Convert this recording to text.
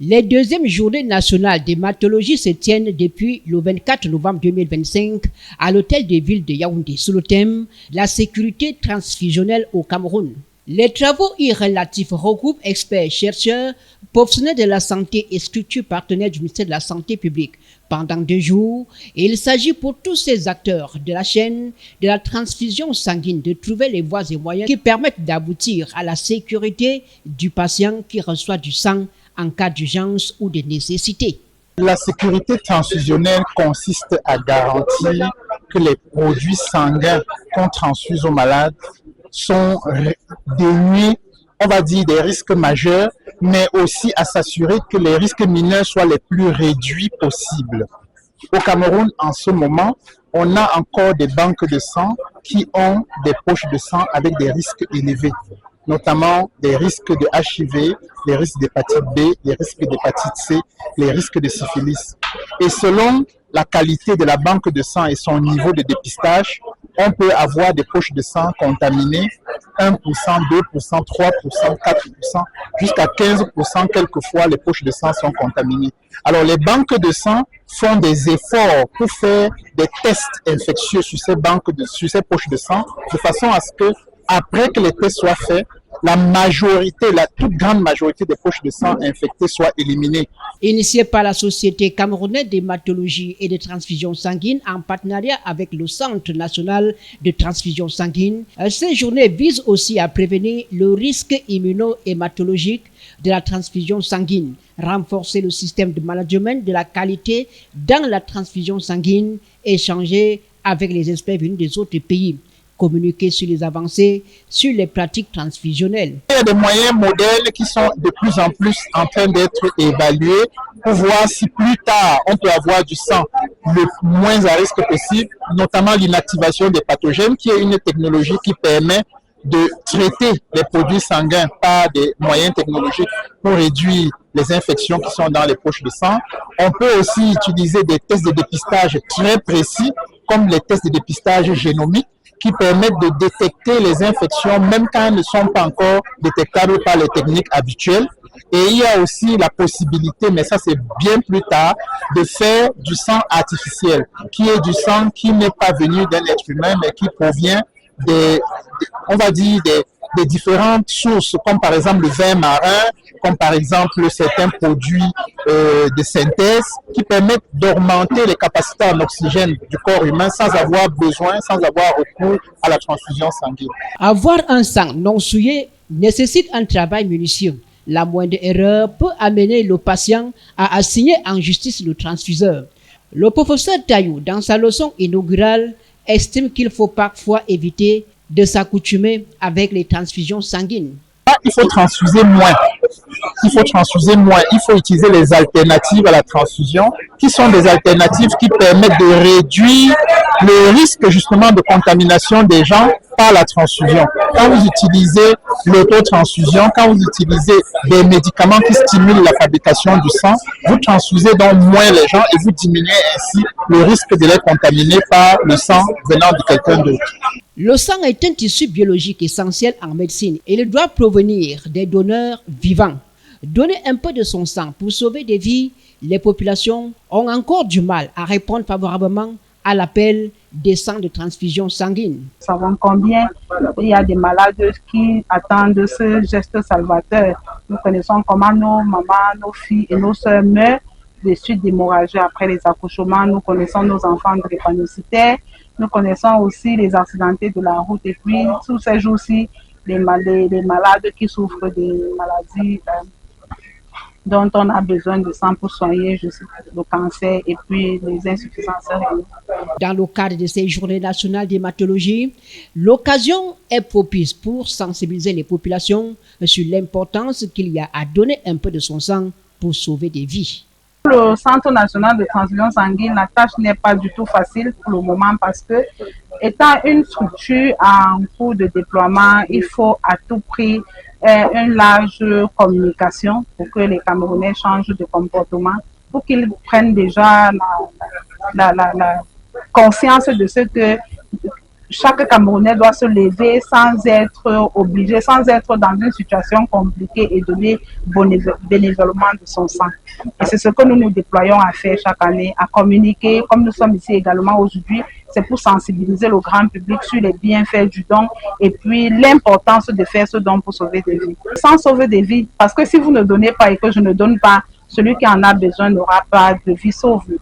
Les deuxièmes journées nationales d'hématologie se tiennent depuis le 24 novembre 2025 à l'hôtel de ville de Yaoundé sous le thème « La sécurité transfusionnelle au Cameroun ». Les travaux y relatifs regroupent experts, chercheurs, professionnels de la santé et structures partenaires du ministère de la Santé publique. Pendant 2 jours, il s'agit pour tous ces acteurs de la chaîne de la transfusion sanguine de trouver les voies et moyens qui permettent d'aboutir à la sécurité du patient qui reçoit du sang en cas d'urgence ou de nécessité. La sécurité transfusionnelle consiste à garantir que les produits sanguins qu'on transfuse aux malades sont dénués, on va dire, des risques majeurs, mais aussi à s'assurer que les risques mineurs soient les plus réduits possibles. Au Cameroun, en ce moment, on a encore des banques de sang qui ont des poches de sang avec des risques élevés, notamment des risques de HIV, les risques d'hépatite B, les risques d'hépatite C, les risques de syphilis. Et selon la qualité de la banque de sang et son niveau de dépistage, on peut avoir des poches de sang contaminées 1%, 2%, 3%, 4%, jusqu'à 15%, quelquefois les poches de sang sont contaminées. Alors les banques de sang font des efforts pour faire des tests infectieux sur ces poches de sang, de façon à ce que, après que les tests soient faits, la toute grande majorité des poches de sang infectées soient éliminées. Initié par la Société camerounaise d'hématologie et de transfusion sanguine en partenariat avec le Centre national de transfusion sanguine, ces journées visent aussi à prévenir le risque immuno-hématologique de la transfusion sanguine, renforcer le système de management de la qualité dans la transfusion sanguine, échanger avec les experts venus des autres pays, communiquer sur les avancées, sur les pratiques transfusionnelles. Il y a des moyens modèles qui sont de plus en plus en train d'être évalués pour voir si plus tard on peut avoir du sang le moins à risque possible, notamment l'inactivation des pathogènes, qui est une technologie qui permet de traiter les produits sanguins par des moyens technologiques pour réduire les infections qui sont dans les poches de sang. On peut aussi utiliser des tests de dépistage très précis, comme les tests de dépistage génomique, qui permettent de détecter les infections même quand elles ne sont pas encore détectables par les techniques habituelles. Et il y a aussi la possibilité, mais ça c'est bien plus tard, de faire du sang artificiel, qui est du sang qui n'est pas venu d'un être humain, mais qui provient des différentes sources, comme par exemple le vin marin, comme par exemple certains produits de synthèse, qui permettent d'augmenter les capacités en oxygène du corps humain sans avoir recours à la transfusion sanguine. Avoir un sang non souillé nécessite un travail minutieux. La moindre erreur peut amener le patient à assigner en justice le transfuseur. Le professeur Taillou, dans sa leçon inaugurale, estime qu'il faut parfois éviter de s'accoutumer avec les transfusions sanguines. Il faut transfuser moins. Il faut utiliser les alternatives à la transfusion, qui sont des alternatives qui permettent de réduire le risque justement de contamination des gens par la transfusion. Quand vous utilisez l'autotransfusion, quand vous utilisez des médicaments qui stimulent la fabrication du sang, vous transfusez donc moins les gens et vous diminuez ainsi le risque de les contaminer par le sang venant de quelqu'un d'autre. Le sang est un tissu biologique essentiel en médecine et il doit provenir des donneurs vivants. Donner un peu de son sang pour sauver des vies, les populations ont encore du mal à répondre favorablement à l'appel des centres de transfusion sanguine. Nous savons combien il y a des malades qui attendent ce geste salvateur. Nous connaissons comment nos mamans, nos filles et nos sœurs meurent des suites d'hémorragie après les accouchements. Nous connaissons nos enfants drépanocytaires. Nous connaissons aussi les accidentés de la route et puis tous ces jours-ci, les malades qui souffrent des maladies dont on a besoin de sang pour soigner le cancer et puis les insuffisances rénales. Dans le cadre de ces journées nationales d'hématologie, l'occasion est propice pour sensibiliser les populations sur l'importance qu'il y a à donner un peu de son sang pour sauver des vies. Le Centre national de transfusion sanguine, la tâche n'est pas du tout facile pour le moment parce que, étant une structure en cours de déploiement, il faut à tout prix une large communication pour que les Camerounais changent de comportement, pour qu'ils prennent déjà la conscience de ce que chaque Camerounais doit se lever sans être obligé, sans être dans une situation compliquée et donner bénévolement de son sang. Et c'est ce que nous nous déployons à faire chaque année, à communiquer, comme nous sommes ici également aujourd'hui, c'est pour sensibiliser le grand public sur les bienfaits du don et puis l'importance de faire ce don pour sauver des vies. Sans sauver des vies, parce que si vous ne donnez pas et que je ne donne pas, celui qui en a besoin n'aura pas de vie sauvée.